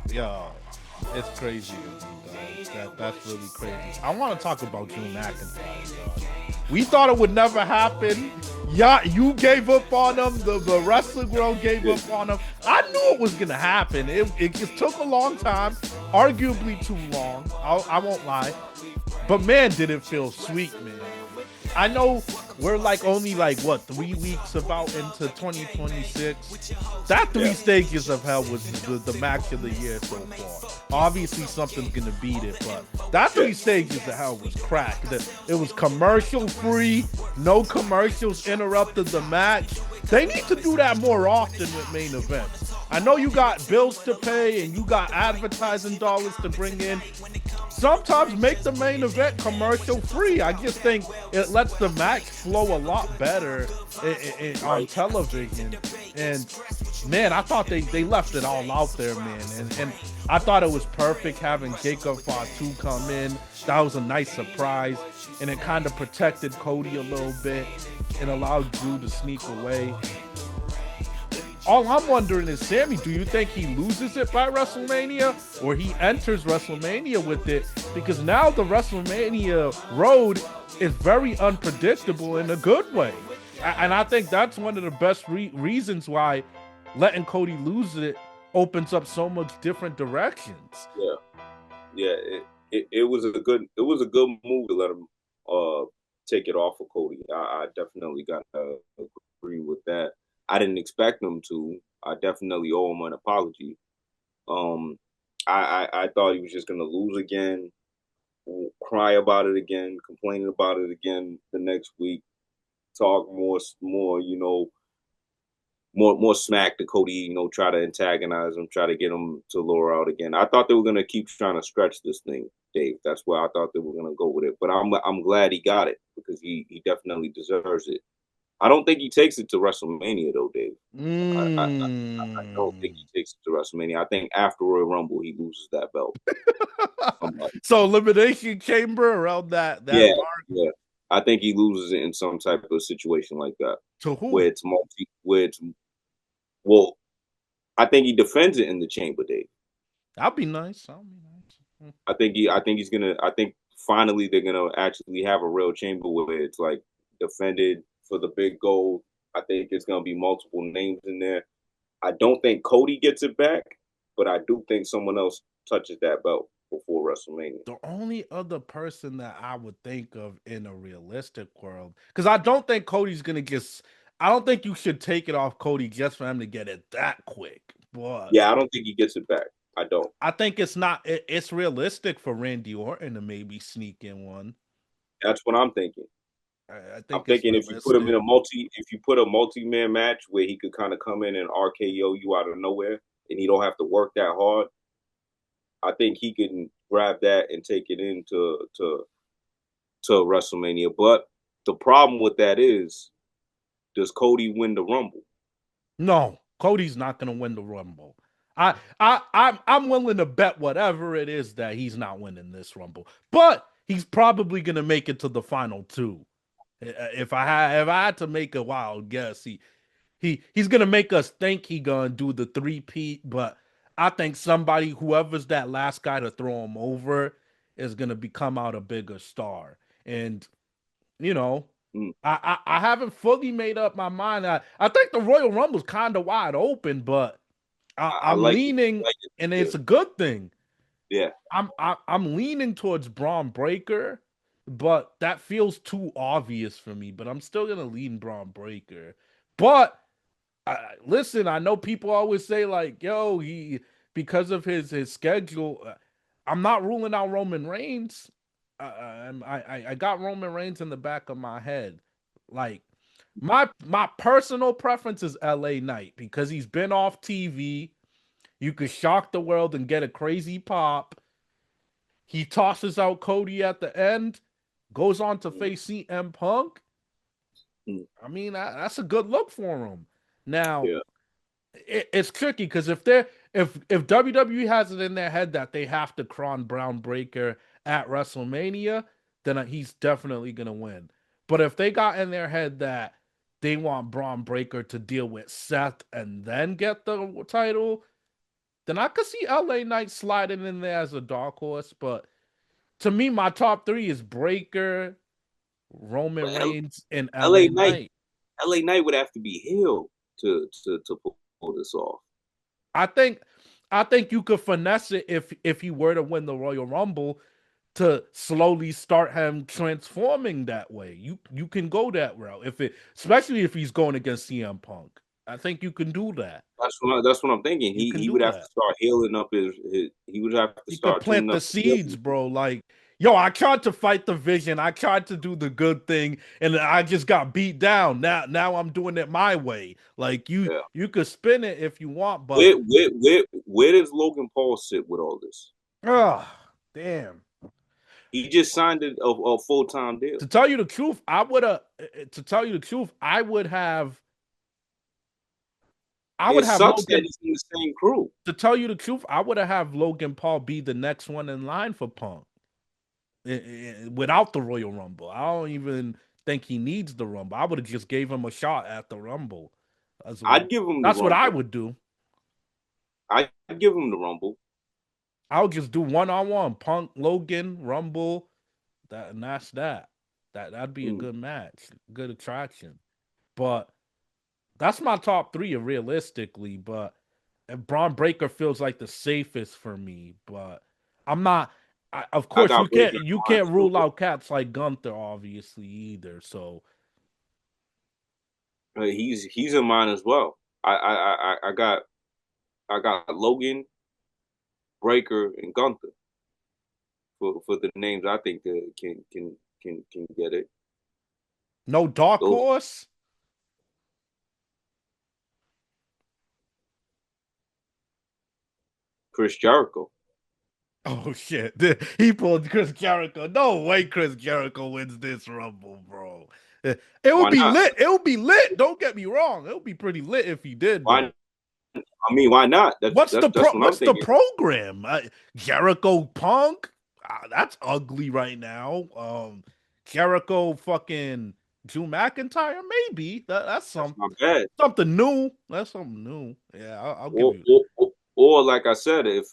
Yo, it's crazy to me, dog. That's really crazy. I want to talk about Drew McIntyre, dog. We thought it would never happen. Yeah, you gave up on him. The wrestling world gave Yeah, up on him. I knew it was gonna happen. It just took a long time, arguably too long. I won't lie, but man, did it feel sweet, man. I know we're like only like what 3 weeks about into 2026. That yeah, three stages of hell was the match of the year so far. Obviously, something's gonna beat it, but that yeah. three stages of hell was crack. It was commercial free, no commercials interrupted the match. They need to do that more often with main events. I know you got bills to pay and you got advertising dollars to bring in. Sometimes make the main event commercial free. I just think it lets the match flow a lot better on Right. television. And man, I thought they left it all out there, man. And I thought it was perfect having Jacob Fatu come in. That was a nice surprise. And it kind of protected Cody a little bit and allowed Drew to sneak away. All I'm wondering is, Sammy, do you think he loses it by WrestleMania or he enters WrestleMania with it? Because now the WrestleMania road is very unpredictable in a good way. And I think that's one of the best reasons why letting Cody lose it opens up so much different directions. Yeah, yeah. It was a good move to let him take it off of Cody. I definitely gotta agree with that. I didn't expect him to. I definitely owe him an apology. Um, I thought he was just gonna lose again, cry about it again, complaining about it again the next week, talk more, more smack to Cody, try to antagonize him, try to get him to lower out again. I thought they were gonna keep trying to stretch this thing, Dave. That's where I thought they were gonna go with it. But I'm glad he got it because he definitely deserves it. I don't think he takes it to WrestleMania though, Dave. I don't think Mm. he takes it to WrestleMania. I think after Royal Rumble he loses that belt. Somebody. So elimination chamber around that Yeah, mark yeah. I think he loses it in some type of situation like that, to where who? it's where it's well, I think he defends it in the chamber, Dave. That'll be nice. That'll be nice. I think he's gonna. I think finally they're gonna actually have a real chamber where it's like defended for the big gold. I think it's gonna be multiple names in there. I don't think Cody gets it back, but I do think someone else touches that belt before WrestleMania. The only other person that I would think of in a realistic world, because I don't think Cody's gonna get. I don't think you should take it off Cody just for him to get it that quick. But Yeah, I don't think he gets it back. I don't. I think it's not. It's realistic for Randy Orton to maybe sneak in one. That's what I'm thinking. I I'm think it's thinking realistic. if you put a multi-man match where he could kind of come in and RKO you out of nowhere and he don't have to work that hard, I think he can grab that and take it into to WrestleMania. But the problem with that is, does Cody win the Rumble? No, Cody's not gonna win the Rumble. I'm willing to bet whatever it is that he's not winning this Rumble, but he's probably gonna make it to the final two. If I had to make a wild guess, he's gonna make us think he gonna do the three-peat, but I think somebody, whoever's that last guy to throw him over, is gonna become out a bigger star. And you know, Mm, I haven't fully made up my mind. I think the Royal Rumble's kind of wide open, but I I'm like it. I leaning, like it. and Yeah, it's a good thing. yeah. I'm leaning towards Braun Breaker, but that feels too obvious for me. But I'm still gonna lean Braun Breaker. But listen, I know people always say like, "Yo, he because of his schedule." I'm not ruling out Roman Reigns. I got Roman Reigns in the back of my head. Like my personal preference is L.A. Knight because he's been off TV. You could shock the world and get a crazy pop. He tosses out Cody at the end, goes on to Mm, face CM Punk. mm, I mean, that's a good look for him. Now, yeah, it's tricky because if WWE has it in their head that they have to crown Brown Breaker at WrestleMania, then he's definitely gonna win. But if they got in their head that they want Braun Breaker to deal with Seth and then get the title, then I could see LA Knight sliding in there as a dark horse. But to me, my top three is Breaker, Roman But Reigns, and LA LA Knight, Knight. LA Knight would have to be heel to pull this off. I think I think you could finesse it if he were to win the Royal Rumble to slowly start him transforming that way. You can go that route especially if he's going against CM Punk. I think you can do that. That's what I'm thinking. You can He do would have to that. start healing up his he would have to You could start plant tuning the up his seeds, bro. Like, yo, I tried to fight the vision. I tried to do the good thing, and I just got beat down. Now I'm doing it my way. Like yeah. you could spin it if you want, but Where does Logan Paul sit with all this? oh damn. He just signed a full time deal. To tell you the truth, I would have. To tell you the truth, I would have. I would It have sucks that Logan. he's in the same crew. To tell you the truth, I would have Logan Paul be the next one in line for Punk without the Royal Rumble. I don't even think he needs the Rumble. I would have just gave him a shot at the Rumble. I'd give him the That's what I Rumble. would do. I'd give him the Rumble. I would just do 1-on-1 Punk, Logan, Rumble. That's that. That'd be a good match, good attraction. But that's my top three realistically. But Braun Breaker feels like the safest for me. But I'm not. Of I course, got Breaker you in mind can't too. rule out cats like Gunther, obviously either. So He's in mine as well. I got Logan, Breaker, and Gunther for the names I think that can get it. no dark Those horse. Chris Jericho. Oh shit! He pulled Chris Jericho. No way, Chris Jericho wins this Rumble, bro. It would Why be not? lit. It would be lit. Don't get me wrong. It would be pretty lit if he did, though. Why? I mean, why not? That's what I'm What's the thinking. program? Jericho Punk? That's ugly right now. Jericho fucking Drew McIntyre? Maybe that's That's not bad. something new. That's something new. Yeah, I'll give Or, you. or like I said, if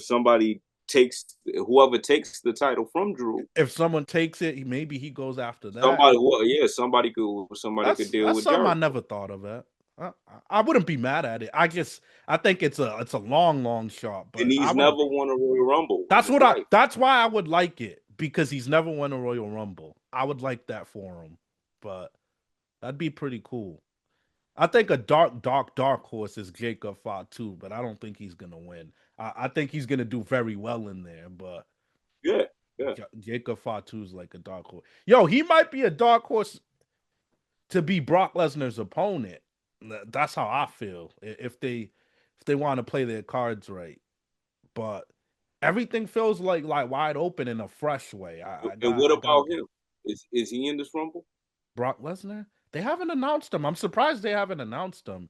somebody takes whoever takes the title from Drew, If someone takes it, maybe he goes after that. somebody could deal That's with something I Jericho. never thought of. That I wouldn't be mad at it. I think it's a long shot, And but I he's wouldn't. never won a Royal Rumble in his life. That's why I would like it because he's never won a Royal Rumble. I would like that for him, but that'd be pretty cool. I think a dark horse is Jacob Fatu, but I don't think he's gonna win. I think he's gonna do very well in there, but Yeah, yeah. Jacob Fatu is like a dark horse. Yo, he might be a dark horse to be Brock Lesnar's opponent. That's how I feel. If they want to play their cards right, but everything feels like wide open in a fresh way. And what I got about him? Is he in this Rumble? Brock Lesnar. They haven't announced him. I'm surprised they haven't announced him.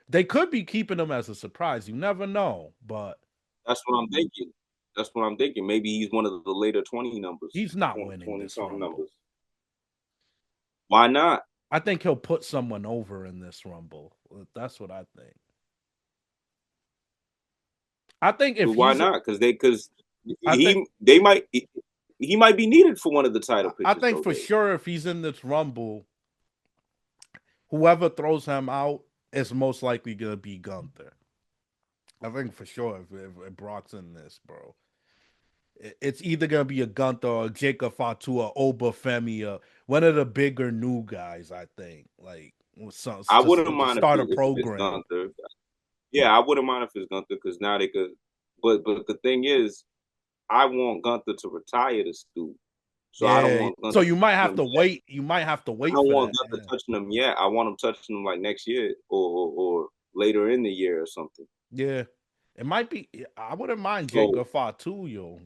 They could be keeping him as a surprise. You never know, but That's what I'm thinking. That's what I'm thinking. Maybe he's one of the later 20 numbers, he's not winning 20 this something Rumble. numbers. Why not? I think he'll put someone over in this Rumble. That's what I think. I think if Why not? Because I think he might be needed for one of the title I pictures. think for sure if he's in this Rumble, whoever throws him out is most likely gonna be Gunther. I think for sure if Brock's in this, bro, it's either gonna be a Gunther or Jacob Fatu or Oba Femi or one of the bigger new guys. I think I wouldn't to mind start a if it's program. Gunther. Yeah, I wouldn't mind if it's Gunther because now they could. But the thing is, I want Gunther to retire this dude. So I don't Yeah, want Gunther so you might have touching to him yet. wait. You might have to I wait don't for want that. Gunther Yeah. touching him yet. I want him touching him like next year or later in the year or something. Yeah, it might be. I wouldn't mind So Jacob Fatu, yo.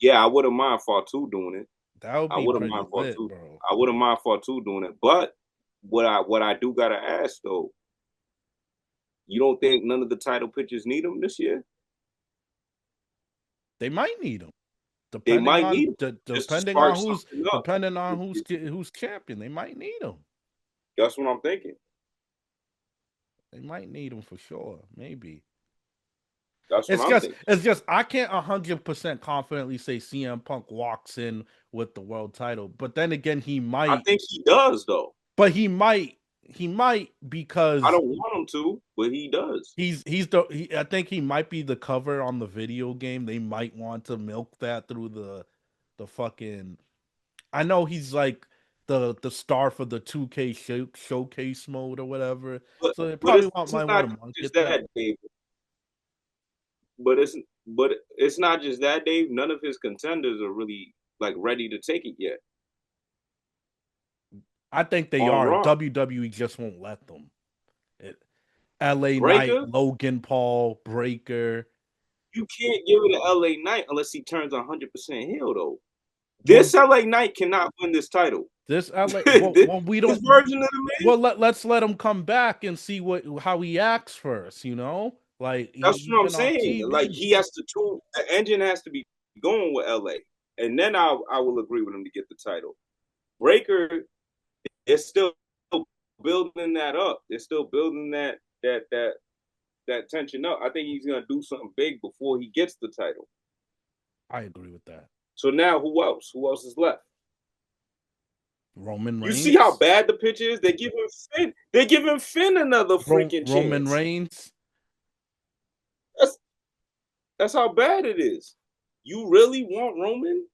yeah, I wouldn't mind Fatu doing it. That would I be wouldn't pretty mind lit, Fatu. bro. I wouldn't mind Fatu doing it. But what I do gotta ask though, you don't think none of the title pitchers need him this year? They might need him, They might need him just to depending spark on something up. who's champion. They might need him. That's what I'm thinking. They might need him for sure. Maybe. That's what It's I'm just thinking. it's just I can't 100% confidently say CM Punk walks in with the world title. But then again, he I might. think he does though. But he might I because don't want him to, but he does. I think he might be the cover on the video game. They might want to milk that through the fucking. I know he's like the star for the 2K showcase mode or whatever. But So they but probably it's might want not to just market that. that, Dave. But it's not just that, Dave. None of his contenders are really like ready to take it yet I think they on are. Raw. WWE just won't let them. It, LA Knight, Breaker, Logan Paul, Breaker. you can't give it to LA Knight unless he turns 100% heel though. Well, This LA Knight cannot win this title. this LA. Well, this, well we this don't. version of the man. Well, let's let him come back and see how he acts first. Like That's he's what I'm been on saying. Like TV. he has to tune. The engine has to be going with LA, and then I will agree with him to get the title. Breaker is still building that up. They're still building that tension up. I think he's gonna do something big before he gets the title. I agree with that. So now who else? Who else is left? Roman You see how Reigns. bad the pitch is? They give him Finn. They give him Finn another freaking Roman chance. Reigns. That's that's how bad it is. You really want Roman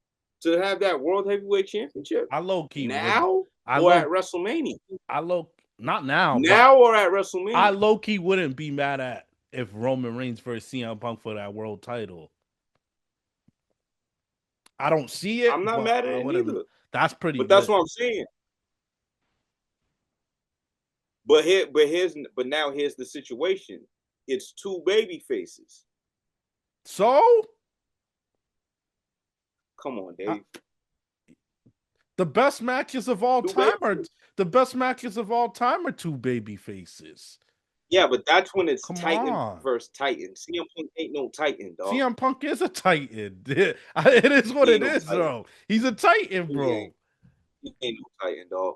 to have that World Heavyweight Championship I low key would. now I or at low. WrestleMania? I low. Not now, but Now or at I WrestleMania? low key wouldn't be mad at if Roman Reigns versus CM Punk for that world title. I don't see I'm it, not but mad at I it wouldn't. neither. That's pretty But that's lit. what I'm saying. But now here's the situation. It's two baby faces. So Come on, uh, Dave. the best matches of all Two time baby are faces. two baby faces. Yeah, but that's when it's Come Titan on. versus Titan. CM Punk ain't no Titan, dog. CM Punk is a Titan. It is what He ain't it no is, Titan. bro. He's a Titan, He ain't. bro. He ain't no Titan, dog.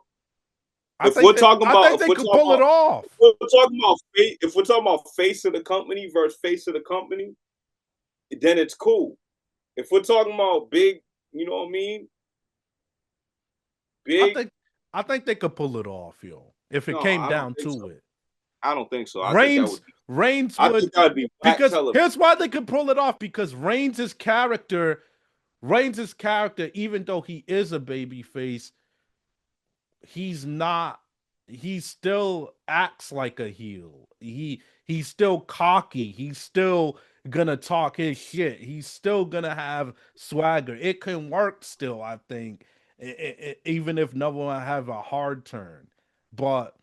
I think that I think they could pull it off. If we're talking about face of the company versus face of the company, then it's cool. If we're talking about big, you know what I mean? I Big, think I think they could pull it off, yo. If it no, came I don't down think so. to it. I don't think so. Reigns Reigns I think would that would be whack because television. here's why they could pull it off because Reigns' character, even though he is a baby face, he's not he still acts like a heel. He's still cocky. He's still gonna talk his shit. He's still gonna have swagger. It can work still, I think, even if no one have a hard turn. But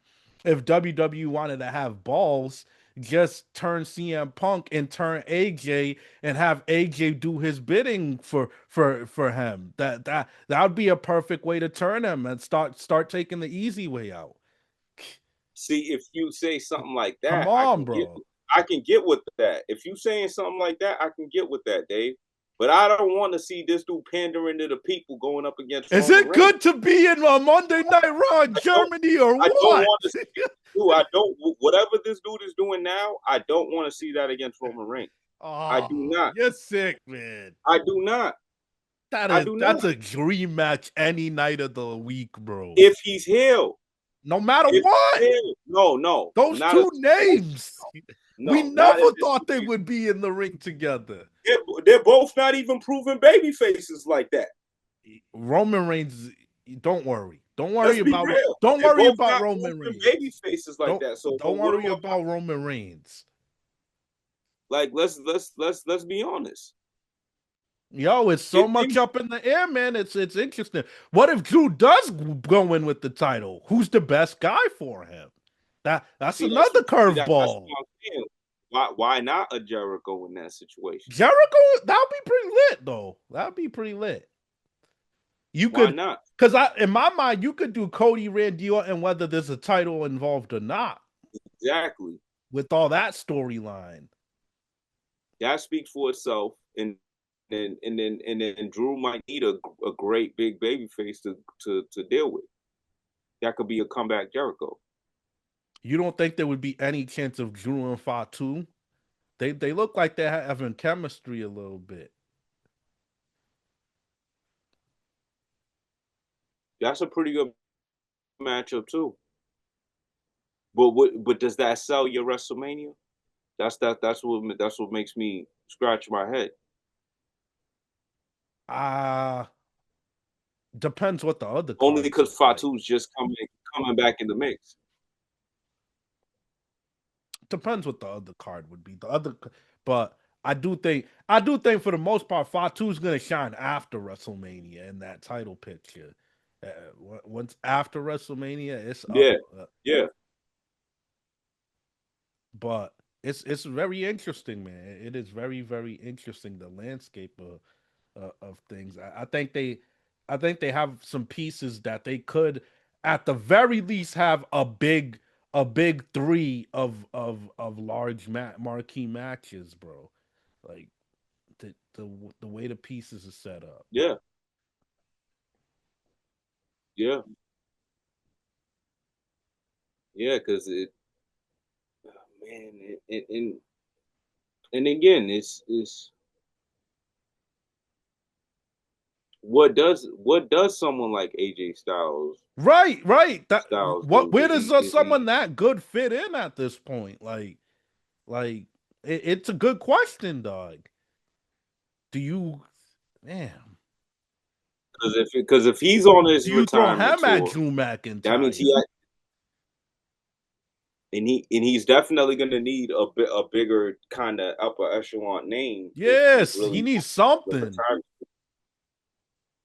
if WWE wanted to have balls, just turn CM Punk and turn AJ and have AJ do his bidding for him. That would be a perfect way to turn him and start taking the easy way out. See, if you say something like Come that, on, bro. I can get with that. If you saying something like that, I can get with that, Dave. But I don't want to see this dude pandering to the people going up against Is Roman it Reigns. good to be in a Monday Night Raw in I don't. Germany or I don't what? want to see. Dude, I don't. Whatever this dude is doing now, I don't want to see that against Roman Reigns. I do Oh, not. you're sick, man. I do not. I do not. That's a dream match any night of the week, bro. If he's heel, No matter if what, he's heel, no, those not a two names, we no, not in never this thought they situation. would be in the ring together. They're both not even proven baby faces like that. Roman Reigns, don't worry. Let's be real. Don't They're worry both about not Roman proven Reigns. baby faces like Don't that. So don't what worry am I about Roman Reigns. like? Let's be honest. Yo, it's so It much things up in the air, man. It's interesting. What if Drew does go in with the title? Who's the best guy for him? That's see that's another that's curveball. what I'm saying. Why not a Jericho in that situation? Jericho, that'll be pretty lit though. That'll be pretty lit. You Why could, not? because in my mind, you could do Cody Randy Orton whether there's a title involved or not. Exactly. With all that storyline, That speaks for itself. And then Drew might need a great big baby face to deal with. That could be a comeback Jericho. You don't think there would be any chance of Drew and Fatu? They look like they're having chemistry a little bit. That's a pretty good matchup too. But does that sell your WrestleMania? That's what makes me scratch my head. Uh depends what the other Only cards because look like. Fatu's just coming back in the mix. Depends what the other card would be. But I do think for the most part, Fatu's gonna shine after WrestleMania in that title picture. Once after WrestleMania, it's up. Yeah, yeah, But it's very interesting, man. It is very very interesting the landscape of things. I think they have some pieces that they could, at the very least, have a big three of large marquee matches, bro. Like the way the pieces are set up. yeah, yeah, yeah. Because man, and again, it's what does someone like AJ Right, right. Styles What do? where Is does he is he someone that good fit in at this point? Like it's a good question, dog. Do you, man? because if he's on his Do you throw retirement him at tour, Drew that means McIntyre? he's definitely going to need a bigger kind of upper echelon name if he's Yes, he really needs the something. retirement,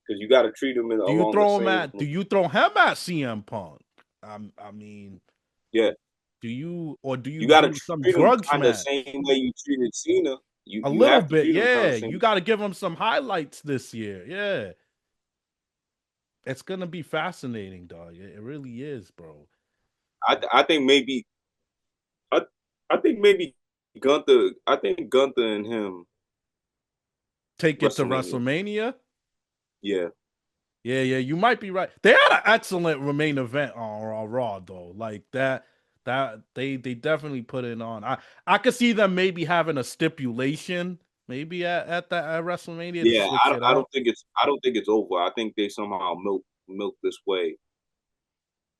because you got to treat him Do you along the throw him same. at? Do you throw him at CM Punk? I mean, Yeah, do you you got to do some treat him grudge kind of match? same way you treated Cena. You A you little have to bit, treat him kind of yeah. the same. You got to give him some highlights this year. Yeah, it's gonna be fascinating, dog. It really is, bro. I think maybe I I think maybe Gunther. I think Gunther and him Take it to WrestleMania. WrestleMania. Yeah, Yeah, yeah, you might be right. They had an excellent main event on Raw though. Like that they definitely put it on. I could see them maybe having a stipulation maybe at WrestleMania to yeah. switch it I up. don't think it's over. I think they somehow milk this way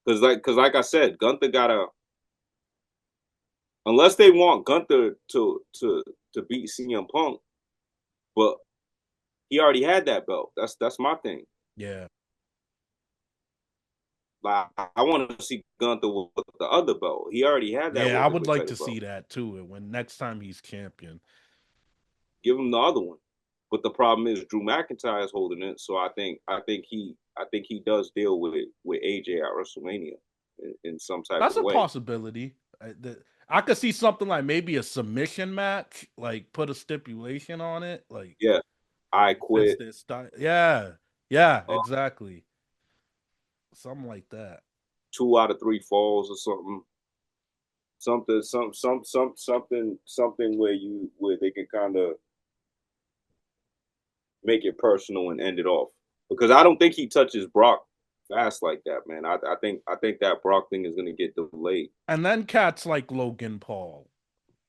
because like I said, Gunther gotta, unless they want Gunther to beat CM Punk, but he already had that belt. That's my thing. Yeah. Like I want to see Gunther with the other belt. He already had that Yeah, I would worldweight like to title see belt. that too when next time he's champion. Give him the other one. But the problem is Drew McIntyre is holding it, so I think he does deal with AJ at WrestleMania in some type That's of a way. possibility. I could see something like maybe a submission match, like put a stipulation on it, like Yeah, I fits quit. their style. Yeah, yeah, exactly. Something like that. 2 out of 3 falls or something. Something where they can kind of make it personal and end it off. Because I don't think he touches Brock fast like that, man. I think that Brock thing is gonna get delayed. And then cats like Logan Paul.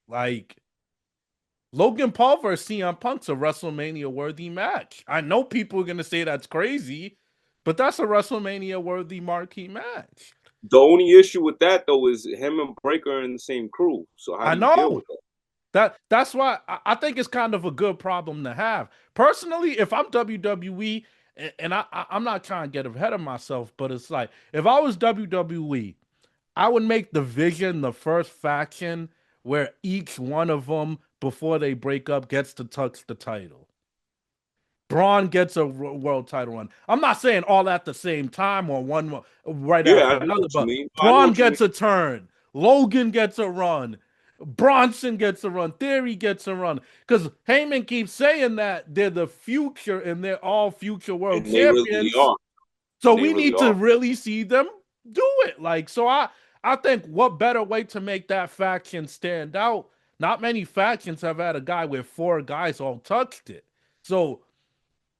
Like Logan Paul versus CM Punk's a WrestleMania worthy match. I know people are gonna say that's crazy, but that's a WrestleMania worthy marquee match. The only issue with that though is him and Breaker are in the same crew. So how I do you deal know. with that? That's why I think it's kind of a good problem to have. Personally, if I'm WWE, and I'm not trying to get ahead of myself, but it's like if I was WWE, I would make the Vision the first faction where each one of them, before they break up, gets to touch the title. Braun gets a world title run. I'm not saying all at the same time or one right Yeah, after I know another, what you but mean. I know Braun what you mean. gets a turn. Logan gets a run. Bronson gets a run. Theory gets a run. Because Heyman keeps saying that they're the future and they're all future world And they really champions. are. So They we really need to are. really see them do it. I think what better way to make that faction stand out? Not many factions have had a guy where 4 guys all touched it. So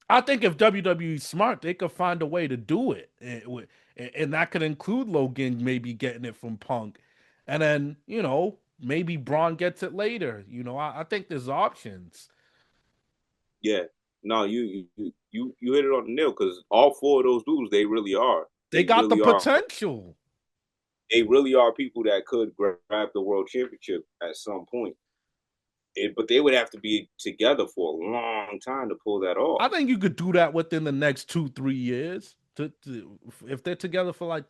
I think if WWE's smart, they could find a way to do it. And that could include Logan maybe getting it from Punk. and then maybe Braun gets it later. I think there's options. Yeah. No, you hit it on the nail because all four of those dudes, they really are. They got the potential. They really are people that could grab the world championship at some point. But they would have to be together for a long time to pull that off. I think you could do that within the next 2-3 years. If they're together for like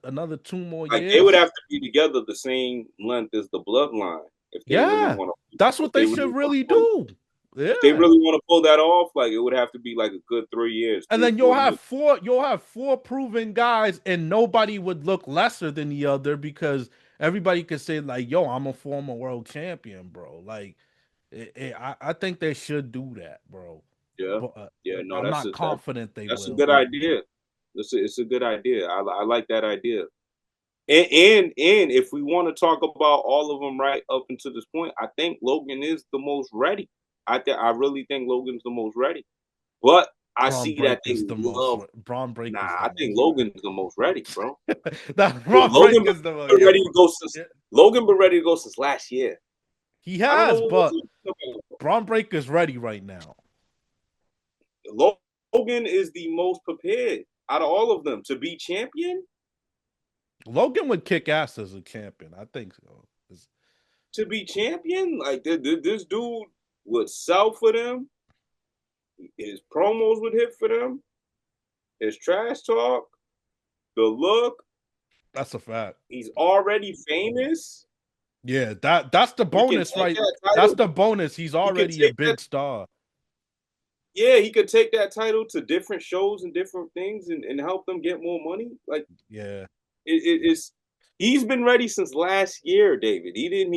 another 2 more Like they would years. have to be together the same length as the bloodline if they really Yeah, want to. that's If what they they really should want to really pull, do. if they Yeah. really want to pull that off, like it would have to be like a good 3 years, And three then you'll four have years. four proven guys, and nobody would look lesser than the other because everybody could say like, "Yo, I'm a former world champion, bro." Like, I think they should do that, bro. Yeah, But yeah. No, I'm not confident they that's a will. good idea. It's a good idea. I like that idea. And if we want to talk about all of them right up until this point, I think Logan is the most ready. I really think Logan's the most ready. But I see that they love. Braun Nah, Breaker's the I think most Logan's the most ready, bro. ready. That But Braun Breaker's the most. been Yeah, ready to go since yeah. Logan been ready to go since last year. He I don't know has, what but Braun Breaker's ready right now. Logan is the most prepared out of all of them to be champion. Logan would kick ass as a champion. I think so. To be champion, like this dude would sell for them. His promos would hit for them. His trash talk, the look. That's a fact. He's already famous. Yeah, that's the He can bonus, take right? that That's title. the bonus. He's He could already a take that. big star. Yeah, he could take that title to different shows and different things and help them get more money. Like Yeah. it's he's been ready since last year, David. He didn't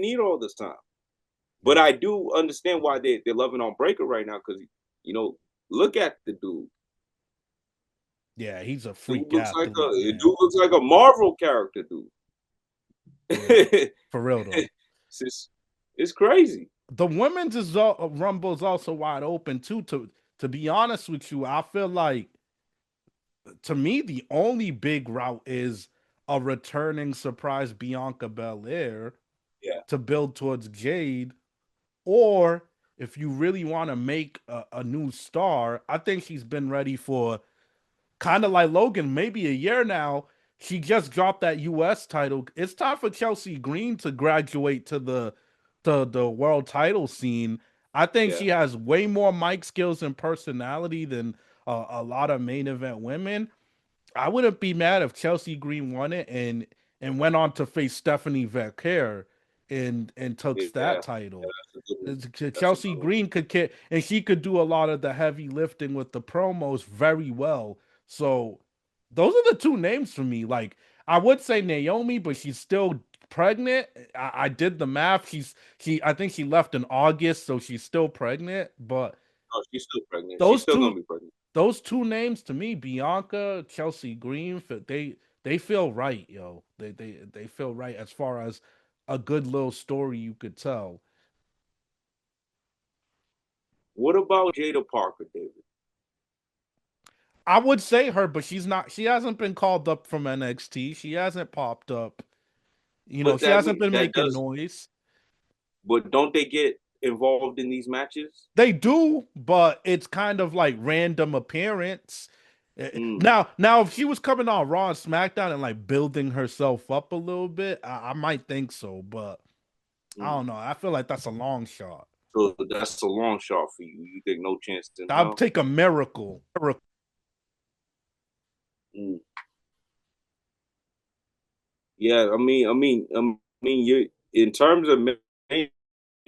need all this time. But Yeah. I do understand why they're loving on Breaker right now because you know, look at the dude. Yeah, he's a Dude freak looks like athlete, dude man. looks like a Marvel character, dude. Yeah. For real though. It's crazy. The women's rumble is also wide open too. To be honest with you, I feel like to me the only big route is a returning surprise Bianca Belair Yeah. to build towards Jade, or if you really want to make a new star, I think she's been ready for kind of like Logan, maybe a year now. She just dropped that US title. It's time for Chelsea Green to graduate to the world title scene. I think Yeah. she has way more mic skills and personality than a lot of main event women. I wouldn't be mad if Chelsea Green won it and went on to face Stephanie Verker and took Yeah. that title. That's a good one. That's a Chelsea good one. Green and she could do a lot of the heavy lifting with the promos very well. So those are the two names for me. Like I would say Naomi, but she's still pregnant. I did the math. I think she left in August, so she's still pregnant. But Oh, she's still pregnant. She's those still two gonna be pregnant. those two names to me, Bianca, Chelsea Green, they feel right, yo. They feel right as far as a good little story you could tell. What about Jada Parker, David? I would say her, but she hasn't been called up from NXT. She hasn't popped up. But She that hasn't mean been that making does. noise. But don't they get involved in these matches? They do, but it's kind of like random appearance. Mm, Now, if she was coming on Raw and SmackDown and like building herself up a little bit, I might think so, but I mm. don't know. I feel like that's a long shot. So that's a long shot for you. You think no chance in I'll hell? take a miracle. Mm. Yeah, you in terms of main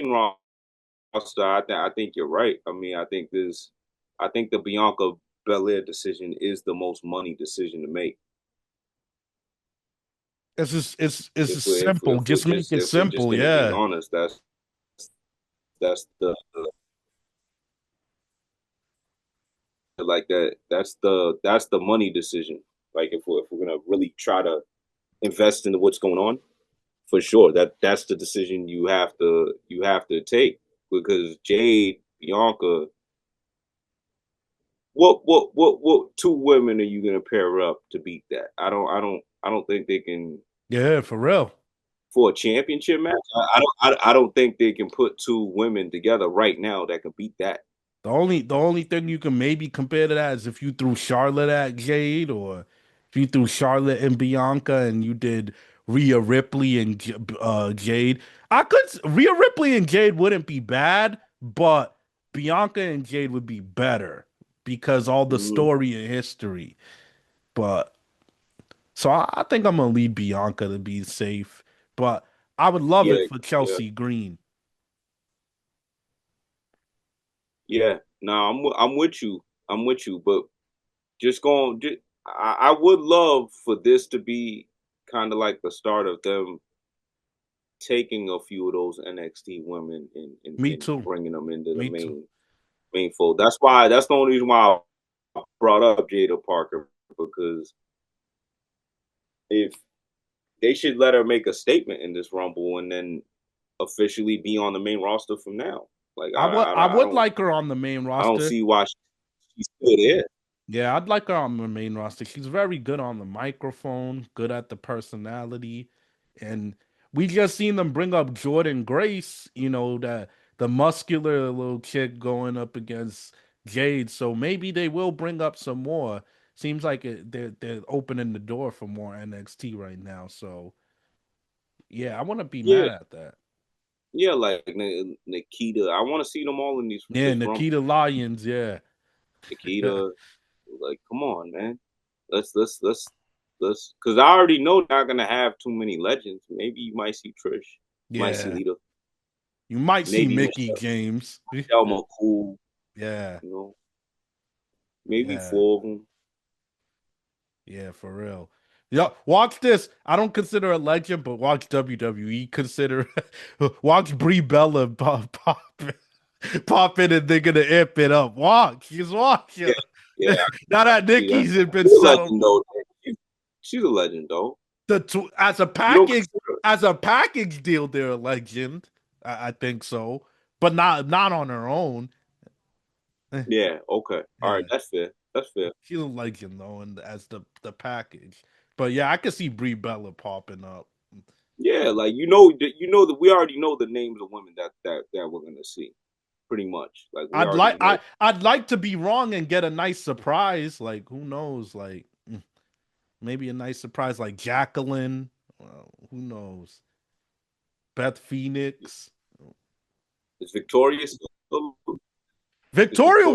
roster, I think you're right. I think the Bianca Belair decision is the most money decision to make. It's just simple. Just make it If we're just simple. gonna be Yeah. honest, that's the like that's the money decision. Like if we're gonna really try to invest into what's going on, for sure that's the decision you have to take because Jade, Bianca, what two women are you gonna pair up to beat that? I don't think they can. Yeah, for real. for a championship match. I don't think they can put two women together right now that can beat that. The only thing you can maybe compare to that is if you threw Charlotte at Jade, or if you threw Charlotte and Bianca, and you did Rhea Ripley and Jade. Rhea Ripley and Jade wouldn't be bad, but Bianca and Jade would be better because all the Mhm. story and history. But so I think I'm gonna leave Bianca to be safe, but I would love it Yeah, for yeah, Chelsea Green. yeah. No, I'm with you. I'm with you. But just going, I would love for this to be kind of like the start of them taking a few of those NXT women Me and too. bringing them into the Me too. main fold. That's the only reason why I brought up Jada Parker, because if they should let her make a statement in this Rumble and then officially be on the main roster from now. Like I would like her on the main I don't roster. see why she's still there. Yeah, I'd like her on the main roster. She's very good on the microphone, good at the personality, and we just seen them bring up Jordan Grace. The muscular little chick going up against Jade. So maybe they will bring up some more. Seems like they're opening the door for more NXT right now. So yeah, I wouldn't be Yeah, mad at that. yeah, like Nikita. I want to see them all in Yeah, this Rumble. Nikita Lyons. Yeah, Nikita, like, come on, man. Let's because I already know they're not gonna have too many legends. Maybe you might see Trish, you might see yeah. Lita, You might see maybe Mickey James. Michelle McCool, Yeah, you know, maybe yeah. four of them. Yeah, for real. Yeah, watch this. I don't consider a legend, but watch WWE. Consider watch Brie Bella pop in and they're gonna amp it up. Watch, just watch. Yeah, yeah, Now that see that. Nikki's had been She's a settled, legend though. She's a legend though. as a You don't package, consider her. as a package deal, they're a legend. I think so, but not on her own. Eh, Yeah, okay. All right, Yeah, that's fair. That's fair. she's a legend though, and as the package. But yeah, I could see Brie Bella popping up. Yeah, like that we already know the names of women that we're gonna see. Pretty much. Like we I'd already like know. I'd like to be wrong and get a nice surprise. Like who knows? Like maybe a nice surprise like Jacqueline. Well, who knows? Beth Phoenix. Is Victoria is Victoria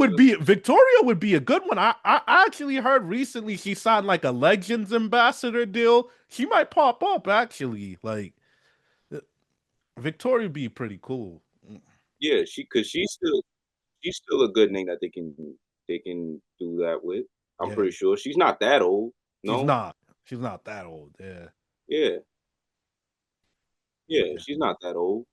Victoria would be a good one. I actually heard recently she signed like a Legends ambassador deal. She might pop up actually. Like uh, Victoria would be pretty cool. yeah, cause she's still a good name that they can do that with. I'm Yeah, pretty sure. She's not that old. she's No? not. She's not that old. Yeah, Yeah. Yeah, yeah. she's not that old.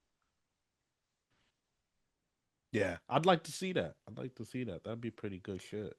Yeah, I'd like to see that. I'd like to see that. That'd be pretty good shit.